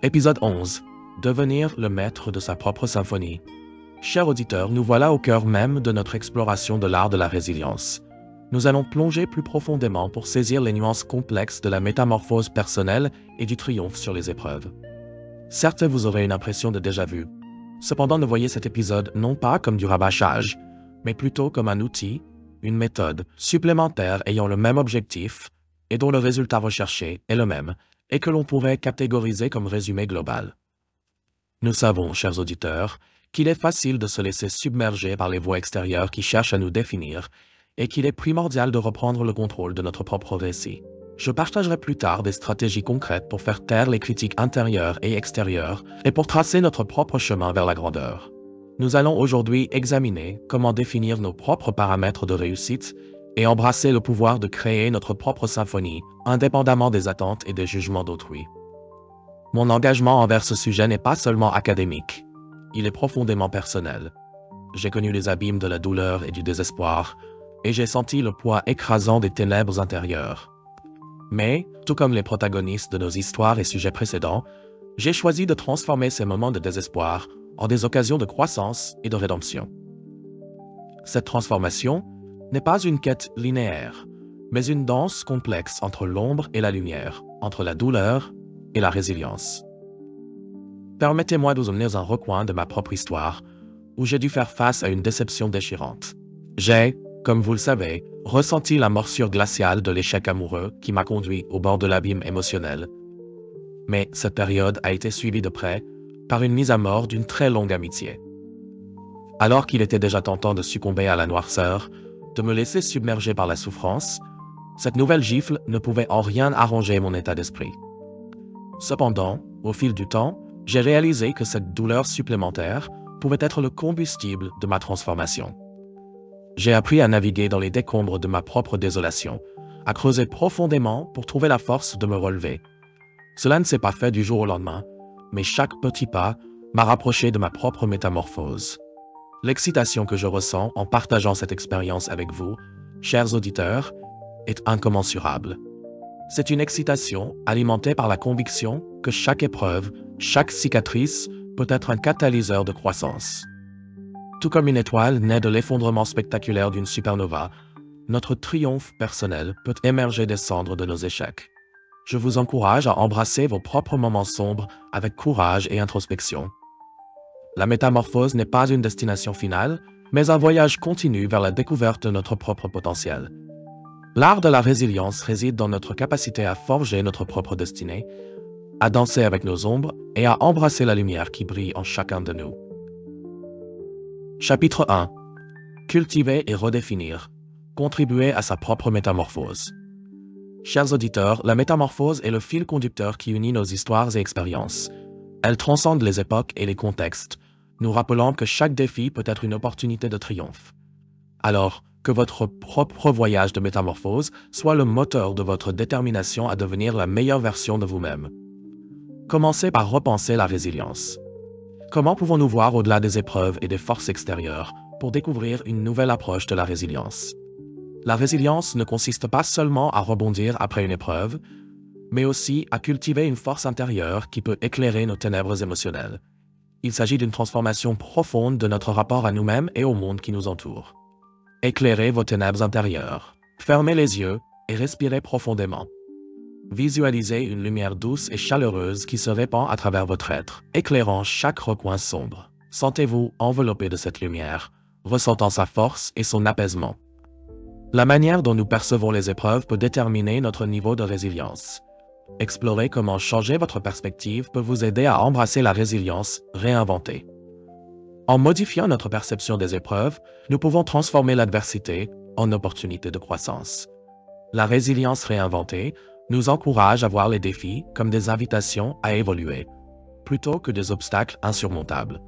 Épisode 11. Devenir le maître de sa propre symphonie. Chers auditeurs, nous voilà au cœur même de notre exploration de l'art de la résilience. Nous allons plonger plus profondément pour saisir les nuances complexes de la métamorphose personnelle et du triomphe sur les épreuves. Certes, vous aurez une impression de déjà-vu. Cependant, ne voyez cet épisode non pas comme du rabâchage, mais plutôt comme un outil, une méthode supplémentaire ayant le même objectif et dont le résultat recherché est le même, et que l'on pourrait catégoriser comme résumé global. Nous savons, chers auditeurs, qu'il est facile de se laisser submerger par les voix extérieures qui cherchent à nous définir et qu'il est primordial de reprendre le contrôle de notre propre récit. Je partagerai plus tard des stratégies concrètes pour faire taire les critiques intérieures et extérieures et pour tracer notre propre chemin vers la grandeur. Nous allons aujourd'hui examiner comment définir nos propres paramètres de réussite et embrasser le pouvoir de créer notre propre symphonie, indépendamment des attentes et des jugements d'autrui. Mon engagement envers ce sujet n'est pas seulement académique, il est profondément personnel. J'ai connu les abîmes de la douleur et du désespoir, et j'ai senti le poids écrasant des ténèbres intérieures. Mais, tout comme les protagonistes de nos histoires et sujets précédents, j'ai choisi de transformer ces moments de désespoir en des occasions de croissance et de rédemption. Cette transformation n'est pas une quête linéaire, mais une danse complexe entre l'ombre et la lumière, entre la douleur et la résilience. Permettez-moi de vous emmener dans un recoin de ma propre histoire, où j'ai dû faire face à une déception déchirante. J'ai, comme vous le savez, ressenti la morsure glaciale de l'échec amoureux qui m'a conduit au bord de l'abîme émotionnel. Mais cette période a été suivie de près par une mise à mort d'une très longue amitié. Alors qu'il était déjà tentant de succomber à la noirceur, de me laisser submerger par la souffrance, cette nouvelle gifle ne pouvait en rien arranger mon état d'esprit. Cependant, au fil du temps, j'ai réalisé que cette douleur supplémentaire pouvait être le combustible de ma transformation. J'ai appris à naviguer dans les décombres de ma propre désolation, à creuser profondément pour trouver la force de me relever. Cela ne s'est pas fait du jour au lendemain, mais chaque petit pas m'a rapproché de ma propre métamorphose. L'excitation que je ressens en partageant cette expérience avec vous, chers auditeurs, est incommensurable. C'est une excitation alimentée par la conviction que chaque épreuve, chaque cicatrice peut être un catalyseur de croissance. Tout comme une étoile naît de l'effondrement spectaculaire d'une supernova, notre triomphe personnel peut émerger des cendres de nos échecs. Je vous encourage à embrasser vos propres moments sombres avec courage et introspection. La métamorphose n'est pas une destination finale, mais un voyage continu vers la découverte de notre propre potentiel. L'art de la résilience réside dans notre capacité à forger notre propre destinée, à danser avec nos ombres et à embrasser la lumière qui brille en chacun de nous. Chapitre 1. Cultiver et redéfinir. Contribuer à sa propre métamorphose. Chers auditeurs, la métamorphose est le fil conducteur qui unit nos histoires et expériences. Elle transcende les époques et les contextes, nous rappelant que chaque défi peut être une opportunité de triomphe. Alors, que votre propre voyage de métamorphose soit le moteur de votre détermination à devenir la meilleure version de vous-même. Commencez par repenser la résilience. Comment pouvons-nous voir au-delà des épreuves et des forces extérieures pour découvrir une nouvelle approche de la résilience? La résilience ne consiste pas seulement à rebondir après une épreuve, mais aussi à cultiver une force intérieure qui peut éclairer nos ténèbres émotionnelles. Il s'agit d'une transformation profonde de notre rapport à nous-mêmes et au monde qui nous entoure. Éclairez vos ténèbres intérieures, fermez les yeux et respirez profondément. Visualisez une lumière douce et chaleureuse qui se répand à travers votre être, éclairant chaque recoin sombre. Sentez-vous enveloppé de cette lumière, ressentant sa force et son apaisement. La manière dont nous percevons les épreuves peut déterminer notre niveau de résilience. Explorer comment changer votre perspective peut vous aider à embrasser la résilience réinventée. En modifiant notre perception des épreuves, nous pouvons transformer l'adversité en opportunité de croissance. La résilience réinventée nous encourage à voir les défis comme des invitations à évoluer, plutôt que des obstacles insurmontables.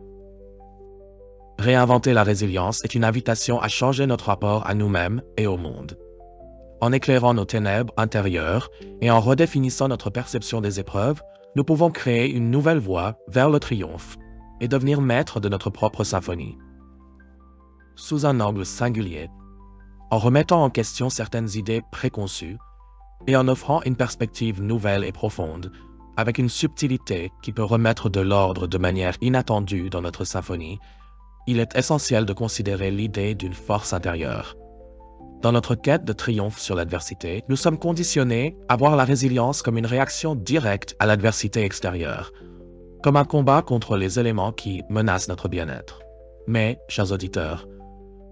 Réinventer la résilience est une invitation à changer notre rapport à nous-mêmes et au monde. En éclairant nos ténèbres intérieures et en redéfinissant notre perception des épreuves, nous pouvons créer une nouvelle voie vers le triomphe et devenir maître de notre propre symphonie. Sous un angle singulier, en remettant en question certaines idées préconçues et en offrant une perspective nouvelle et profonde, avec une subtilité qui peut remettre de l'ordre de manière inattendue dans notre symphonie, il est essentiel de considérer l'idée d'une force intérieure. Dans notre quête de triomphe sur l'adversité, nous sommes conditionnés à voir la résilience comme une réaction directe à l'adversité extérieure, comme un combat contre les éléments qui menacent notre bien-être. Mais, chers auditeurs,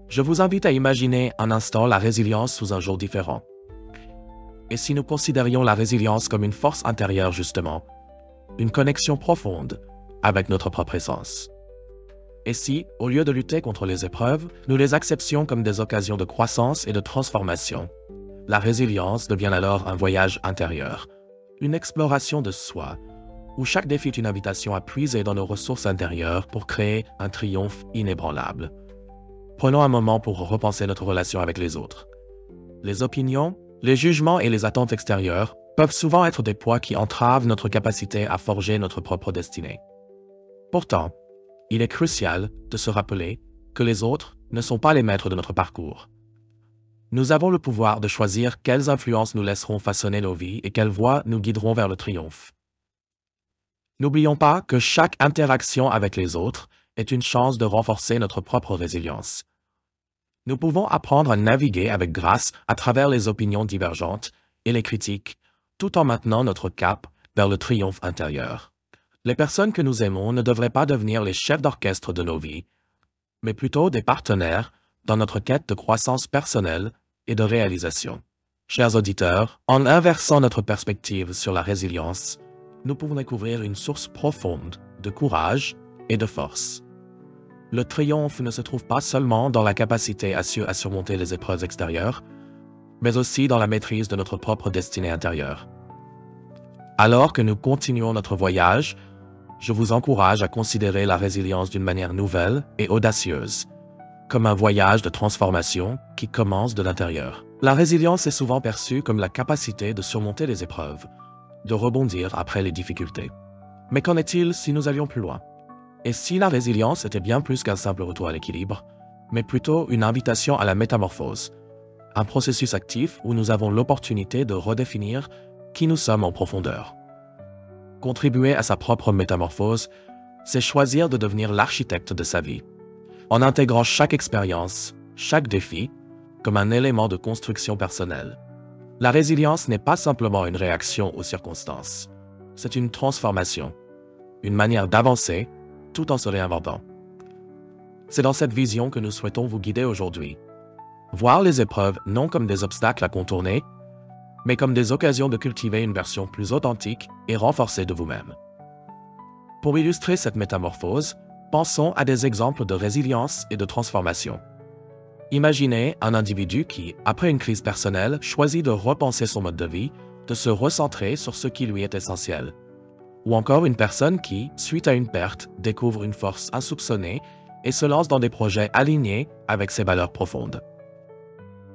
je vous invite à imaginer un instant la résilience sous un jour différent. Et si nous considérions la résilience comme une force intérieure justement, une connexion profonde avec notre propre essence? Et si, au lieu de lutter contre les épreuves, nous les acceptions comme des occasions de croissance et de transformation? La résilience devient alors un voyage intérieur, une exploration de soi, où chaque défi est une invitation à puiser dans nos ressources intérieures pour créer un triomphe inébranlable. Prenons un moment pour repenser notre relation avec les autres. Les opinions, les jugements et les attentes extérieures peuvent souvent être des poids qui entravent notre capacité à forger notre propre destinée. Pourtant, il est crucial de se rappeler que les autres ne sont pas les maîtres de notre parcours. Nous avons le pouvoir de choisir quelles influences nous laisserons façonner nos vies et quelles voies nous guideront vers le triomphe. N'oublions pas que chaque interaction avec les autres est une chance de renforcer notre propre résilience. Nous pouvons apprendre à naviguer avec grâce à travers les opinions divergentes et les critiques, tout en maintenant notre cap vers le triomphe intérieur. Les personnes que nous aimons ne devraient pas devenir les chefs d'orchestre de nos vies, mais plutôt des partenaires dans notre quête de croissance personnelle et de réalisation. Chers auditeurs, en inversant notre perspective sur la résilience, nous pouvons découvrir une source profonde de courage et de force. Le triomphe ne se trouve pas seulement dans la capacité à surmonter les épreuves extérieures, mais aussi dans la maîtrise de notre propre destinée intérieure. Alors que nous continuons notre voyage, je vous encourage à considérer la résilience d'une manière nouvelle et audacieuse, comme un voyage de transformation qui commence de l'intérieur. La résilience est souvent perçue comme la capacité de surmonter les épreuves, de rebondir après les difficultés. Mais qu'en est-il si nous allions plus loin? Et si la résilience était bien plus qu'un simple retour à l'équilibre, mais plutôt une invitation à la métamorphose, un processus actif où nous avons l'opportunité de redéfinir qui nous sommes en profondeur. Contribuer à sa propre métamorphose, c'est choisir de devenir l'architecte de sa vie, en intégrant chaque expérience, chaque défi, comme un élément de construction personnelle. La résilience n'est pas simplement une réaction aux circonstances, c'est une transformation, une manière d'avancer tout en se réinventant. C'est dans cette vision que nous souhaitons vous guider aujourd'hui. Voir les épreuves non comme des obstacles à contourner, mais comme des occasions de cultiver une version plus authentique et renforcée de vous-même. Pour illustrer cette métamorphose, pensons à des exemples de résilience et de transformation. Imaginez un individu qui, après une crise personnelle, choisit de repenser son mode de vie, de se recentrer sur ce qui lui est essentiel. Ou encore une personne qui, suite à une perte, découvre une force insoupçonnée et se lance dans des projets alignés avec ses valeurs profondes.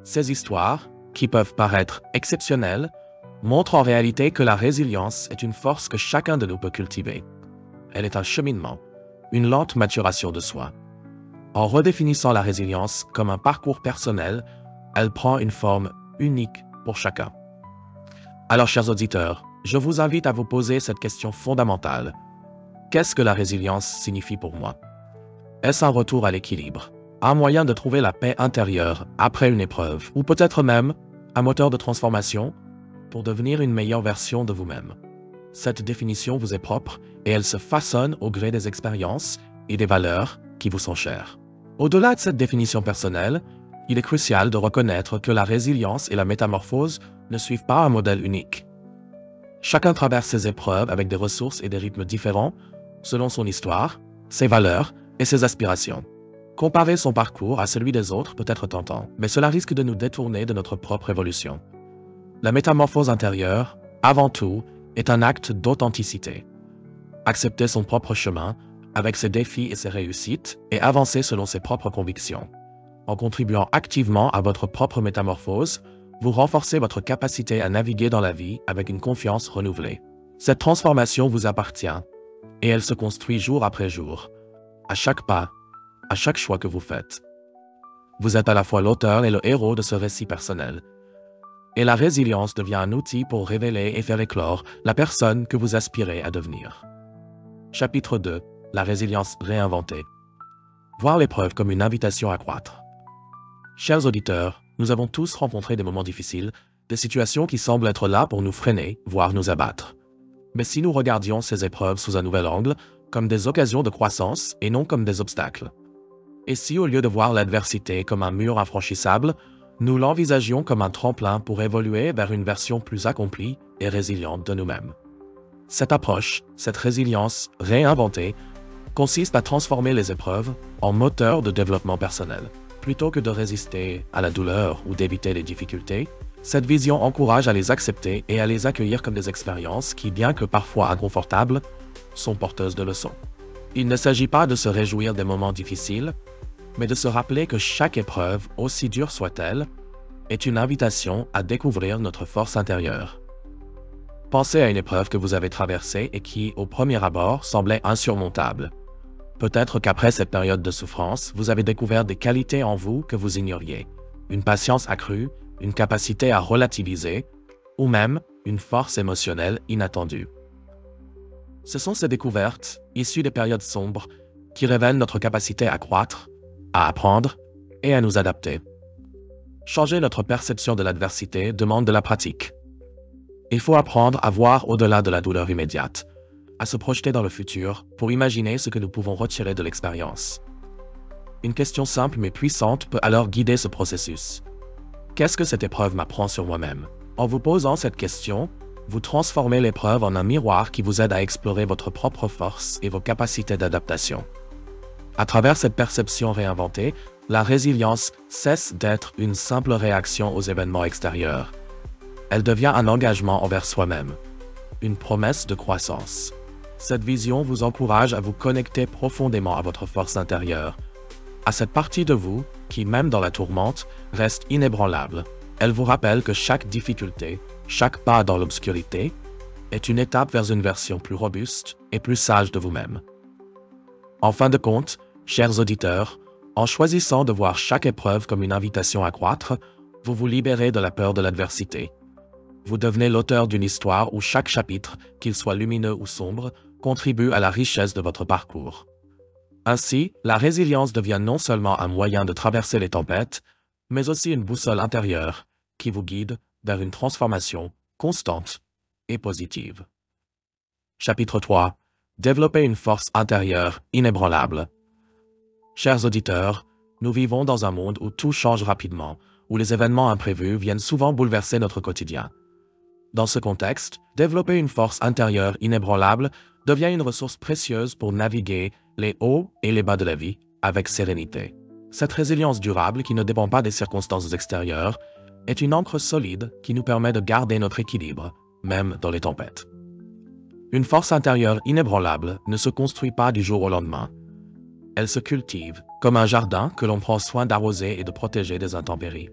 Ces histoires, qui peuvent paraître exceptionnelles, montrent en réalité que la résilience est une force que chacun de nous peut cultiver. Elle est un cheminement, une lente maturation de soi. En redéfinissant la résilience comme un parcours personnel, elle prend une forme unique pour chacun. Alors, chers auditeurs, je vous invite à vous poser cette question fondamentale. Qu'est-ce que la résilience signifie pour moi? Est-ce un retour à l'équilibre, un moyen de trouver la paix intérieure après une épreuve, ou peut-être même un moteur de transformation pour devenir une meilleure version de vous-même? Cette définition vous est propre et elle se façonne au gré des expériences et des valeurs qui vous sont chères. Au-delà de cette définition personnelle, il est crucial de reconnaître que la résilience et la métamorphose ne suivent pas un modèle unique. Chacun traverse ses épreuves avec des ressources et des rythmes différents selon son histoire, ses valeurs et ses aspirations. Comparer son parcours à celui des autres peut être tentant, mais cela risque de nous détourner de notre propre évolution. La métamorphose intérieure, avant tout, est un acte d'authenticité. Accepter son propre chemin, avec ses défis et ses réussites, et avancer selon ses propres convictions. En contribuant activement à votre propre métamorphose, vous renforcez votre capacité à naviguer dans la vie avec une confiance renouvelée. Cette transformation vous appartient, et elle se construit jour après jour, à chaque pas, à chaque choix que vous faites. Vous êtes à la fois l'auteur et le héros de ce récit personnel. et la résilience devient un outil pour révéler et faire éclore la personne que vous aspirez à devenir. Chapitre 2. La résilience réinventée. Voir l'épreuve comme une invitation à croître. Chers auditeurs, nous avons tous rencontré des moments difficiles, des situations qui semblent être là pour nous freiner, voire nous abattre. Mais si nous regardions ces épreuves sous un nouvel angle, comme des occasions de croissance et non comme des obstacles. Et si au lieu de voir l'adversité comme un mur infranchissable, nous l'envisagions comme un tremplin pour évoluer vers une version plus accomplie et résiliente de nous-mêmes. Cette approche, cette résilience réinventée, consiste à transformer les épreuves en moteur de développement personnel. Plutôt que de résister à la douleur ou d'éviter les difficultés, cette vision encourage à les accepter et à les accueillir comme des expériences qui, bien que parfois inconfortables, sont porteuses de leçons. Il ne s'agit pas de se réjouir des moments difficiles, mais de se rappeler que chaque épreuve, aussi dure soit-elle, est une invitation à découvrir notre force intérieure. Pensez à une épreuve que vous avez traversée et qui, au premier abord, semblait insurmontable. Peut-être qu'après cette période de souffrance, vous avez découvert des qualités en vous que vous ignoriez, une patience accrue, une capacité à relativiser, ou même une force émotionnelle inattendue. Ce sont ces découvertes, issues des périodes sombres, qui révèlent notre capacité à croître, à apprendre et à nous adapter. Changer notre perception de l'adversité demande de la pratique. Il faut apprendre à voir au-delà de la douleur immédiate, à se projeter dans le futur pour imaginer ce que nous pouvons retirer de l'expérience. Une question simple mais puissante peut alors guider ce processus. Qu'est-ce que cette épreuve m'apprend sur moi-même? En vous posant cette question, vous transformez l'épreuve en un miroir qui vous aide à explorer votre propre force et vos capacités d'adaptation. À travers cette perception réinventée, la résilience cesse d'être une simple réaction aux événements extérieurs. Elle devient un engagement envers soi-même, une promesse de croissance. Cette vision vous encourage à vous connecter profondément à votre force intérieure, à cette partie de vous qui, même dans la tourmente, reste inébranlable. Elle vous rappelle que chaque difficulté, chaque pas dans l'obscurité, est une étape vers une version plus robuste et plus sage de vous-même. En fin de compte, chers auditeurs, en choisissant de voir chaque épreuve comme une invitation à croître, vous vous libérez de la peur de l'adversité. Vous devenez l'auteur d'une histoire où chaque chapitre, qu'il soit lumineux ou sombre, contribue à la richesse de votre parcours. Ainsi, la résilience devient non seulement un moyen de traverser les tempêtes, mais aussi une boussole intérieure qui vous guide vers une transformation constante et positive. Chapitre 3. Développer une force intérieure inébranlable. Chers auditeurs, nous vivons dans un monde où tout change rapidement, où les événements imprévus viennent souvent bouleverser notre quotidien. Dans ce contexte, développer une force intérieure inébranlable devient une ressource précieuse pour naviguer les hauts et les bas de la vie avec sérénité. Cette résilience durable qui ne dépend pas des circonstances extérieures est une ancre solide qui nous permet de garder notre équilibre, même dans les tempêtes. Une force intérieure inébranlable ne se construit pas du jour au lendemain. Elle se cultive, comme un jardin que l'on prend soin d'arroser et de protéger des intempéries.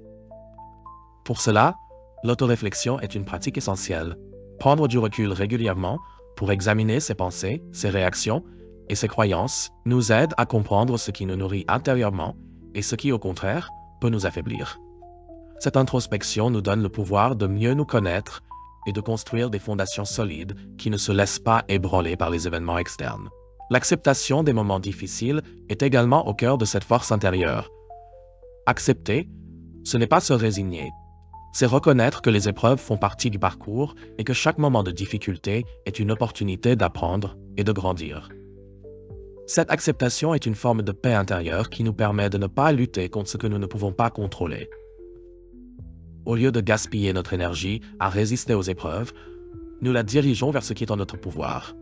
Pour cela, l'autoréflexion est une pratique essentielle. Prendre du recul régulièrement pour examiner ses pensées, ses réactions et ses croyances nous aide à comprendre ce qui nous nourrit intérieurement et ce qui, au contraire, peut nous affaiblir. Cette introspection nous donne le pouvoir de mieux nous connaître et de construire des fondations solides qui ne se laissent pas ébranler par les événements externes. L'acceptation des moments difficiles est également au cœur de cette force intérieure. Accepter, ce n'est pas se résigner. C'est reconnaître que les épreuves font partie du parcours et que chaque moment de difficulté est une opportunité d'apprendre et de grandir. Cette acceptation est une forme de paix intérieure qui nous permet de ne pas lutter contre ce que nous ne pouvons pas contrôler. Au lieu de gaspiller notre énergie à résister aux épreuves, nous la dirigeons vers ce qui est en notre pouvoir,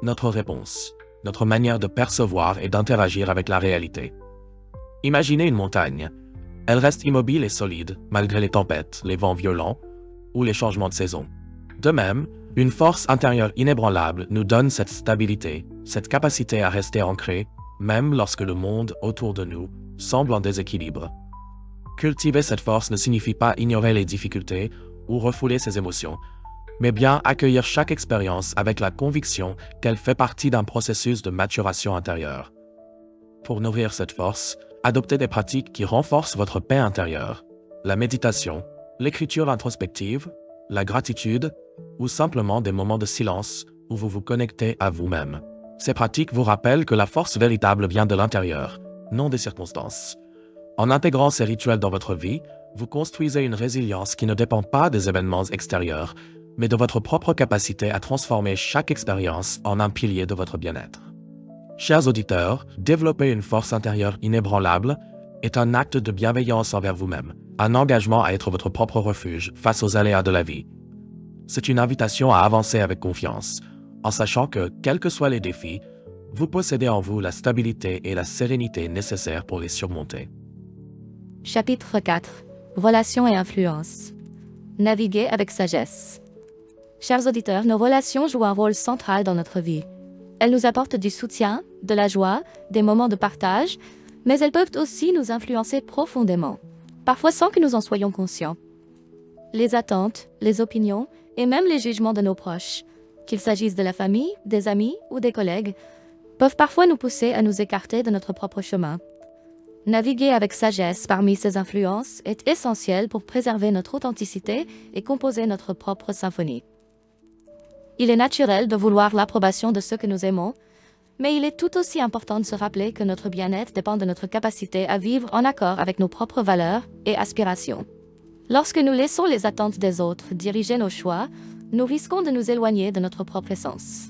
notre réponse, notre manière de percevoir et d'interagir avec la réalité. Imaginez une montagne. Elle reste immobile et solide, malgré les tempêtes, les vents violents ou les changements de saison. De même, une force intérieure inébranlable nous donne cette stabilité, cette capacité à rester ancré, même lorsque le monde autour de nous semble en déséquilibre. Cultiver cette force ne signifie pas ignorer les difficultés ou refouler ses émotions, mais bien accueillir chaque expérience avec la conviction qu'elle fait partie d'un processus de maturation intérieure. Pour nourrir cette force, adoptez des pratiques qui renforcent votre paix intérieure. La méditation, l'écriture introspective, la gratitude ou simplement des moments de silence où vous vous connectez à vous-même. Ces pratiques vous rappellent que la force véritable vient de l'intérieur, non des circonstances. En intégrant ces rituels dans votre vie, vous construisez une résilience qui ne dépend pas des événements extérieurs, mais de votre propre capacité à transformer chaque expérience en un pilier de votre bien-être. Chers auditeurs, développer une force intérieure inébranlable est un acte de bienveillance envers vous-même, un engagement à être votre propre refuge face aux aléas de la vie. C'est une invitation à avancer avec confiance, en sachant que, quels que soient les défis, vous possédez en vous la stabilité et la sérénité nécessaires pour les surmonter. Chapitre 4. Relations et influences. Naviguer avec sagesse. Chers auditeurs, nos relations jouent un rôle central dans notre vie. Elles nous apportent du soutien, de la joie, des moments de partage, mais elles peuvent aussi nous influencer profondément, parfois sans que nous en soyons conscients. Les attentes, les opinions et même les jugements de nos proches, qu'il s'agisse de la famille, des amis ou des collègues, peuvent parfois nous pousser à nous écarter de notre propre chemin. Naviguer avec sagesse parmi ces influences est essentiel pour préserver notre authenticité et composer notre propre symphonie. Il est naturel de vouloir l'approbation de ceux que nous aimons, mais il est tout aussi important de se rappeler que notre bien-être dépend de notre capacité à vivre en accord avec nos propres valeurs et aspirations. Lorsque nous laissons les attentes des autres diriger nos choix, nous risquons de nous éloigner de notre propre essence.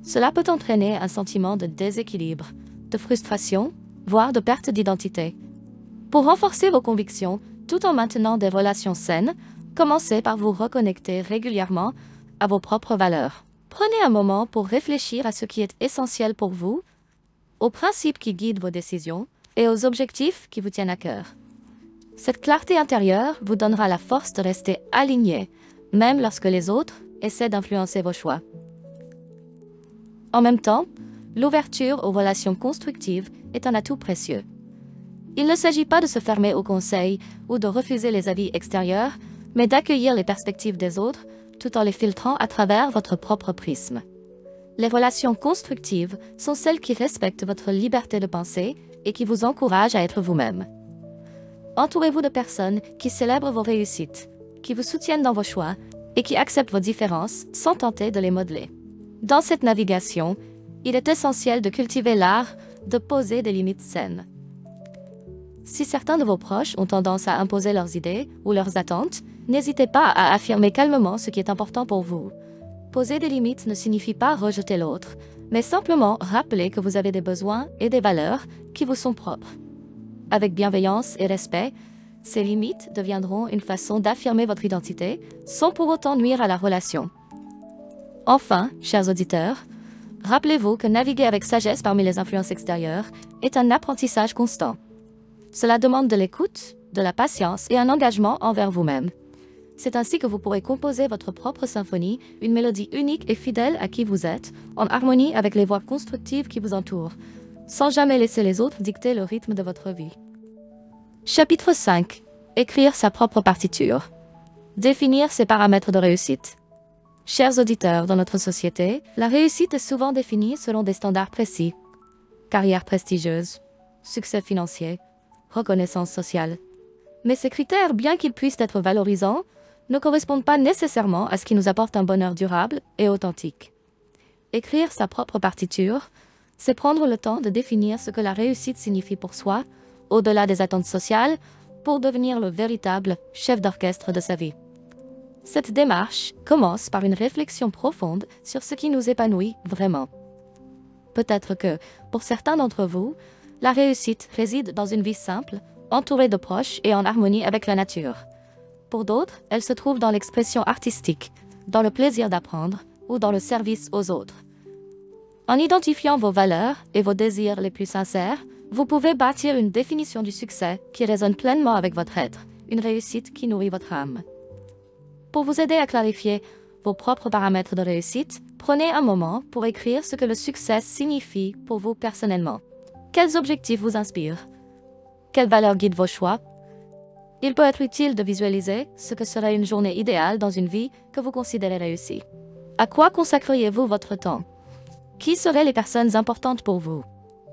Cela peut entraîner un sentiment de déséquilibre, de frustration, voire de perte d'identité. Pour renforcer vos convictions, tout en maintenant des relations saines, commencez par vous reconnecter régulièrement à vos propres valeurs. Prenez un moment pour réfléchir à ce qui est essentiel pour vous, aux principes qui guident vos décisions et aux objectifs qui vous tiennent à cœur. Cette clarté intérieure vous donnera la force de rester aligné, même lorsque les autres essaient d'influencer vos choix. En même temps, l'ouverture aux relations constructives est un atout précieux. Il ne s'agit pas de se fermer aux conseils ou de refuser les avis extérieurs, mais d'accueillir les perspectives des autres tout en les filtrant à travers votre propre prisme. Les relations constructives sont celles qui respectent votre liberté de penser et qui vous encouragent à être vous-même. Entourez-vous de personnes qui célèbrent vos réussites, qui vous soutiennent dans vos choix et qui acceptent vos différences sans tenter de les modeler. Dans cette navigation, il est essentiel de cultiver l'art de poser des limites saines. Si certains de vos proches ont tendance à imposer leurs idées ou leurs attentes, n'hésitez pas à affirmer calmement ce qui est important pour vous. Poser des limites ne signifie pas rejeter l'autre, mais simplement rappeler que vous avez des besoins et des valeurs qui vous sont propres. Avec bienveillance et respect, ces limites deviendront une façon d'affirmer votre identité sans pour autant nuire à la relation. Enfin, chers auditeurs, rappelez-vous que naviguer avec sagesse parmi les influences extérieures est un apprentissage constant. Cela demande de l'écoute, de la patience et un engagement envers vous-même. C'est ainsi que vous pourrez composer votre propre symphonie, une mélodie unique et fidèle à qui vous êtes, en harmonie avec les voix constructives qui vous entourent, sans jamais laisser les autres dicter le rythme de votre vie. Chapitre 5. Écrire sa propre partiture. Définir ses paramètres de réussite. Chers auditeurs, dans notre société, la réussite est souvent définie selon des standards précis. Carrière prestigieuse, succès financier, reconnaissance sociale. Mais ces critères, bien qu'ils puissent être valorisants, ne correspondent pas nécessairement à ce qui nous apporte un bonheur durable et authentique. Écrire sa propre partiture, c'est prendre le temps de définir ce que la réussite signifie pour soi, au-delà des attentes sociales, pour devenir le véritable chef d'orchestre de sa vie. Cette démarche commence par une réflexion profonde sur ce qui nous épanouit vraiment. Peut-être que, pour certains d'entre vous, la réussite réside dans une vie simple, entourée de proches et en harmonie avec la nature. Pour d'autres, elle se trouve dans l'expression artistique, dans le plaisir d'apprendre ou dans le service aux autres. En identifiant vos valeurs et vos désirs les plus sincères, vous pouvez bâtir une définition du succès qui résonne pleinement avec votre être, une réussite qui nourrit votre âme. Pour vous aider à clarifier vos propres paramètres de réussite, prenez un moment pour écrire ce que le succès signifie pour vous personnellement. Quels objectifs vous inspirent? Quelles valeurs guident vos choix? Il peut être utile de visualiser ce que serait une journée idéale dans une vie que vous considérez réussie. À quoi consacreriez-vous votre temps? Qui seraient les personnes importantes pour vous?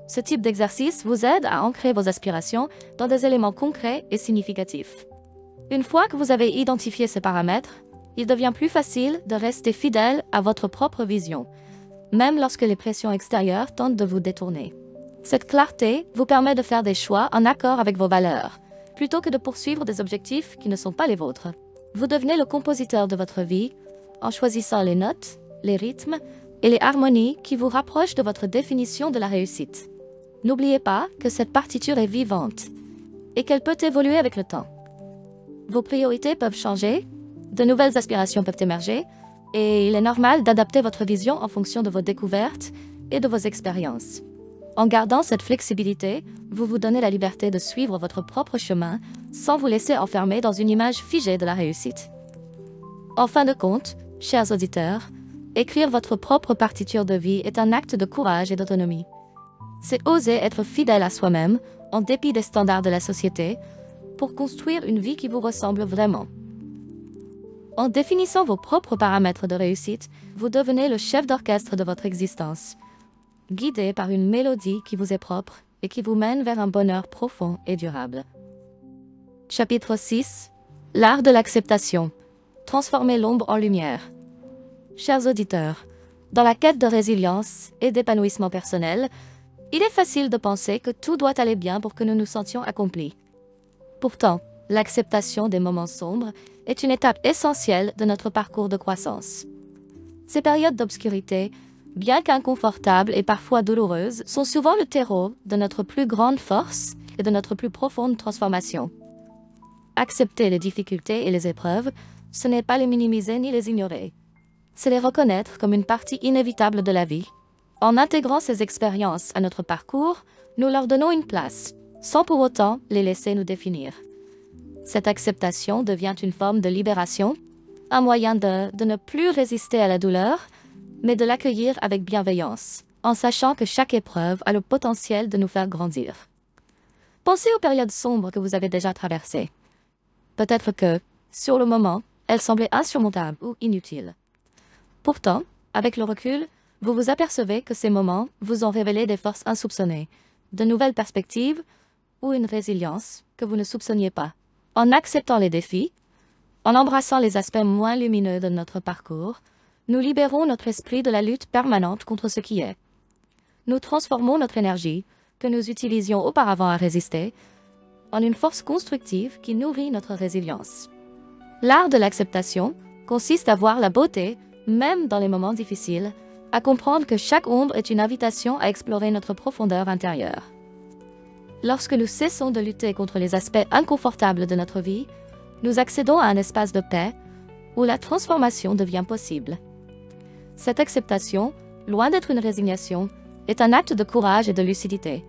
Ce type d'exercice vous aide à ancrer vos aspirations dans des éléments concrets et significatifs. Une fois que vous avez identifié ces paramètres, il devient plus facile de rester fidèle à votre propre vision, même lorsque les pressions extérieures tentent de vous détourner. Cette clarté vous permet de faire des choix en accord avec vos valeurs, plutôt que de poursuivre des objectifs qui ne sont pas les vôtres. Vous devenez le compositeur de votre vie en choisissant les notes, les rythmes et les harmonies qui vous rapprochent de votre définition de la réussite. N'oubliez pas que cette partiture est vivante et qu'elle peut évoluer avec le temps. Vos priorités peuvent changer, de nouvelles aspirations peuvent émerger, et il est normal d'adapter votre vision en fonction de vos découvertes et de vos expériences. En gardant cette flexibilité, vous vous donnez la liberté de suivre votre propre chemin sans vous laisser enfermer dans une image figée de la réussite. En fin de compte, chers auditeurs, écrire votre propre partiture de vie est un acte de courage et d'autonomie. C'est oser être fidèle à soi-même, en dépit des standards de la société, pour construire une vie qui vous ressemble vraiment. En définissant vos propres paramètres de réussite, vous devenez le chef d'orchestre de votre existence, guidé par une mélodie qui vous est propre et qui vous mène vers un bonheur profond et durable. Chapitre 6. L'art de l'acceptation. Transformer l'ombre en lumière. Chers auditeurs, dans la quête de résilience et d'épanouissement personnel, il est facile de penser que tout doit aller bien pour que nous nous sentions accomplis. Pourtant, l'acceptation des moments sombres est une étape essentielle de notre parcours de croissance. Ces périodes d'obscurité, bien qu'inconfortables et parfois douloureuses, sont souvent le terreau de notre plus grande force et de notre plus profonde transformation. Accepter les difficultés et les épreuves, ce n'est pas les minimiser ni les ignorer. C'est les reconnaître comme une partie inévitable de la vie. En intégrant ces expériences à notre parcours, nous leur donnons une place, sans pour autant les laisser nous définir. Cette acceptation devient une forme de libération, un moyen de ne plus résister à la douleur, mais de l'accueillir avec bienveillance, en sachant que chaque épreuve a le potentiel de nous faire grandir. Pensez aux périodes sombres que vous avez déjà traversées. Peut-être que, sur le moment, elles semblaient insurmontables ou inutiles. Pourtant, avec le recul, vous vous apercevez que ces moments vous ont révélé des forces insoupçonnées, de nouvelles perspectives ou une résilience que vous ne soupçonniez pas. En acceptant les défis, en embrassant les aspects moins lumineux de notre parcours, nous libérons notre esprit de la lutte permanente contre ce qui est. Nous transformons notre énergie, que nous utilisions auparavant à résister, en une force constructive qui nourrit notre résilience. L'art de l'acceptation consiste à voir la beauté, même dans les moments difficiles, à comprendre que chaque ombre est une invitation à explorer notre profondeur intérieure. Lorsque nous cessons de lutter contre les aspects inconfortables de notre vie, nous accédons à un espace de paix où la transformation devient possible. Cette acceptation, loin d'être une résignation, est un acte de courage et de lucidité.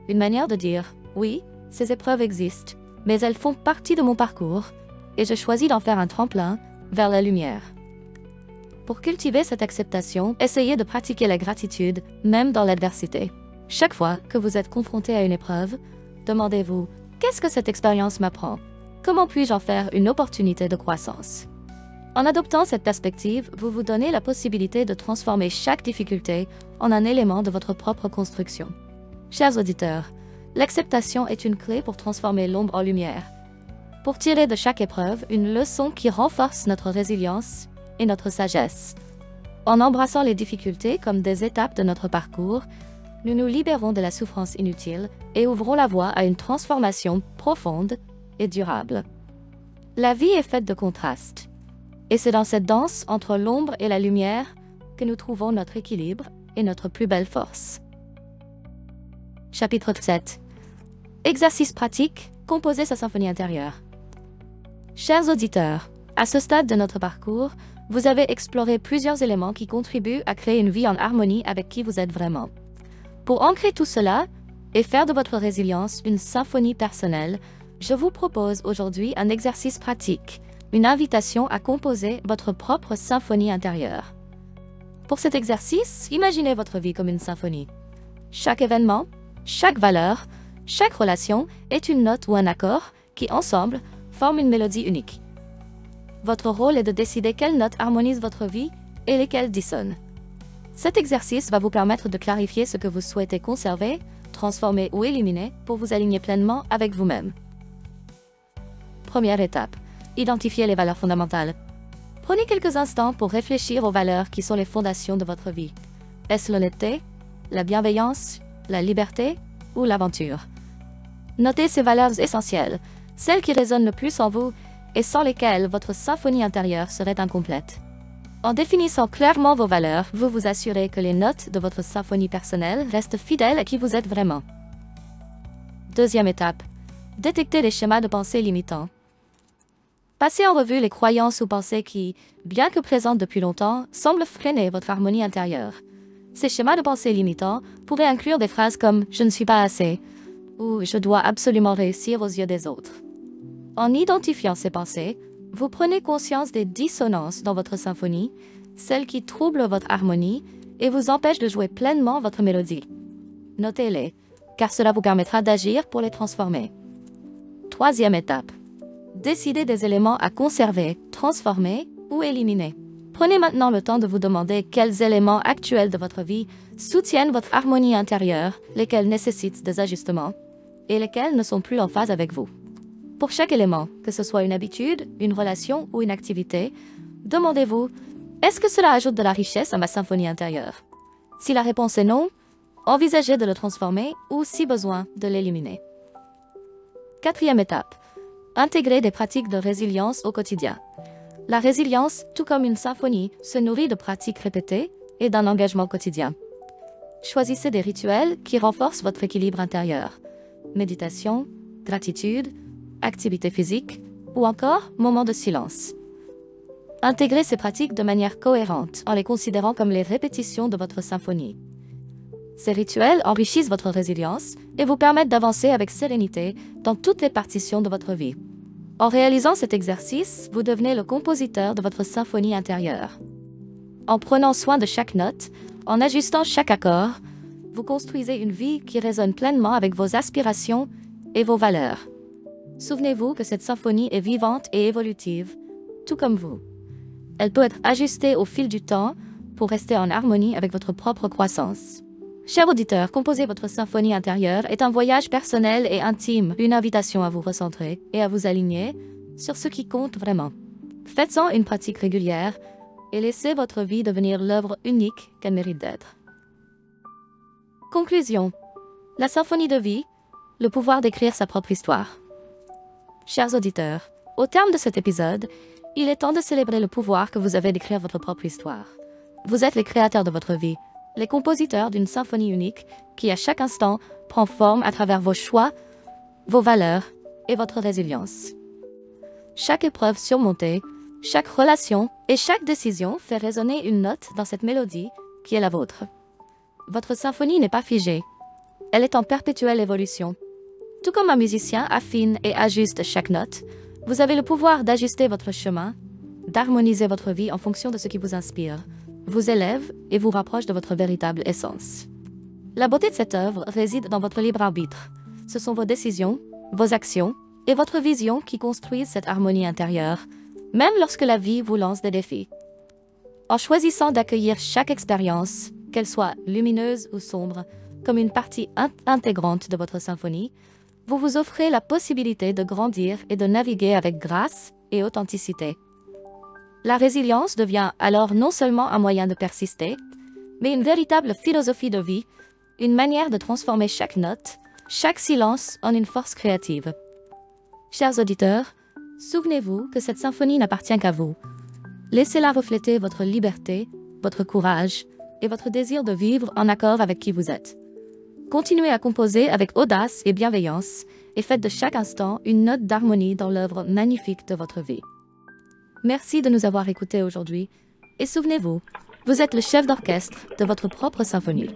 Une manière de dire « Oui, ces épreuves existent, mais elles font partie de mon parcours et je choisis d'en faire un tremplin vers la lumière. » Pour cultiver cette acceptation, essayez de pratiquer la gratitude, même dans l'adversité. Chaque fois que vous êtes confronté à une épreuve, demandez-vous « Qu'est-ce que cette expérience m'apprend? Comment puis-je en faire une opportunité de croissance ?» En adoptant cette perspective, vous vous donnez la possibilité de transformer chaque difficulté en un élément de votre propre construction. Chers auditeurs, l'acceptation est une clé pour transformer l'ombre en lumière, pour tirer de chaque épreuve une leçon qui renforce notre résilience et notre sagesse. En embrassant les difficultés comme des étapes de notre parcours, nous nous libérons de la souffrance inutile et ouvrons la voie à une transformation profonde et durable. La vie est faite de contrastes, et c'est dans cette danse entre l'ombre et la lumière que nous trouvons notre équilibre et notre plus belle force. Chapitre 7. Exercice pratique, composer sa symphonie intérieure. Chers auditeurs, à ce stade de notre parcours, vous avez exploré plusieurs éléments qui contribuent à créer une vie en harmonie avec qui vous êtes vraiment. Pour ancrer tout cela et faire de votre résilience une symphonie personnelle, je vous propose aujourd'hui un exercice pratique, une invitation à composer votre propre symphonie intérieure. Pour cet exercice, imaginez votre vie comme une symphonie. Chaque événement, chaque valeur, chaque relation est une note ou un accord qui, ensemble, forment une mélodie unique. Votre rôle est de décider quelles notes harmonisent votre vie et lesquelles dissonnent. Cet exercice va vous permettre de clarifier ce que vous souhaitez conserver, transformer ou éliminer pour vous aligner pleinement avec vous-même. Première étape. Identifiez les valeurs fondamentales. Prenez quelques instants pour réfléchir aux valeurs qui sont les fondations de votre vie. Est-ce l'honnêteté, la bienveillance, la liberté ou l'aventure? Notez ces valeurs essentielles, celles qui résonnent le plus en vous et sans lesquelles votre symphonie intérieure serait incomplète. En définissant clairement vos valeurs, vous vous assurez que les notes de votre symphonie personnelle restent fidèles à qui vous êtes vraiment. Deuxième étape. Détectez les schémas de pensée limitants. Passez en revue les croyances ou pensées qui, bien que présentes depuis longtemps, semblent freiner votre harmonie intérieure. Ces schémas de pensée limitants pourraient inclure des phrases comme « je ne suis pas assez » ou « je dois absolument réussir aux yeux des autres ». En identifiant ces pensées, vous prenez conscience des dissonances dans votre symphonie, celles qui troublent votre harmonie et vous empêchent de jouer pleinement votre mélodie. Notez-les, car cela vous permettra d'agir pour les transformer. Troisième étape. Décidez des éléments à conserver, transformer ou éliminer. Prenez maintenant le temps de vous demander quels éléments actuels de votre vie soutiennent votre harmonie intérieure, lesquels nécessitent des ajustements et lesquels ne sont plus en phase avec vous. Pour chaque élément, que ce soit une habitude, une relation ou une activité, demandez-vous, est-ce que cela ajoute de la richesse à ma symphonie intérieure? Si la réponse est non, envisagez de le transformer ou, si besoin, de l'éliminer. Quatrième étape. Intégrer des pratiques de résilience au quotidien. La résilience, tout comme une symphonie, se nourrit de pratiques répétées et d'un engagement quotidien. Choisissez des rituels qui renforcent votre équilibre intérieur. Méditation, gratitude, activité physique ou encore moments de silence. Intégrez ces pratiques de manière cohérente en les considérant comme les répétitions de votre symphonie. Ces rituels enrichissent votre résilience et vous permettent d'avancer avec sérénité dans toutes les partitions de votre vie. En réalisant cet exercice, vous devenez le compositeur de votre symphonie intérieure. En prenant soin de chaque note, en ajustant chaque accord, vous construisez une vie qui résonne pleinement avec vos aspirations et vos valeurs. Souvenez-vous que cette symphonie est vivante et évolutive, tout comme vous. Elle peut être ajustée au fil du temps pour rester en harmonie avec votre propre croissance. Cher auditeur, composer votre symphonie intérieure est un voyage personnel et intime, une invitation à vous recentrer et à vous aligner sur ce qui compte vraiment. Faites-en une pratique régulière et laissez votre vie devenir l'œuvre unique qu'elle mérite d'être. Conclusion. La symphonie de vie, le pouvoir d'écrire sa propre histoire. Chers auditeurs, au terme de cet épisode, il est temps de célébrer le pouvoir que vous avez d'écrire votre propre histoire. Vous êtes les créateurs de votre vie, les compositeurs d'une symphonie unique qui, à chaque instant, prend forme à travers vos choix, vos valeurs et votre résilience. Chaque épreuve surmontée, chaque relation et chaque décision fait résonner une note dans cette mélodie qui est la vôtre. Votre symphonie n'est pas figée, elle est en perpétuelle évolution. Tout comme un musicien affine et ajuste chaque note, vous avez le pouvoir d'ajuster votre chemin, d'harmoniser votre vie en fonction de ce qui vous inspire, vous élève et vous rapproche de votre véritable essence. La beauté de cette œuvre réside dans votre libre arbitre. Ce sont vos décisions, vos actions et votre vision qui construisent cette harmonie intérieure, même lorsque la vie vous lance des défis. En choisissant d'accueillir chaque expérience, qu'elle soit lumineuse ou sombre, comme une partie intégrante de votre symphonie, vous vous offrez la possibilité de grandir et de naviguer avec grâce et authenticité. La résilience devient alors non seulement un moyen de persister, mais une véritable philosophie de vie, une manière de transformer chaque note, chaque silence en une force créative. Chers auditeurs, souvenez-vous que cette symphonie n'appartient qu'à vous. Laissez-la refléter votre liberté, votre courage et votre désir de vivre en accord avec qui vous êtes. Continuez à composer avec audace et bienveillance et faites de chaque instant une note d'harmonie dans l'œuvre magnifique de votre vie. Merci de nous avoir écoutés aujourd'hui et souvenez-vous, vous êtes le chef d'orchestre de votre propre symphonie.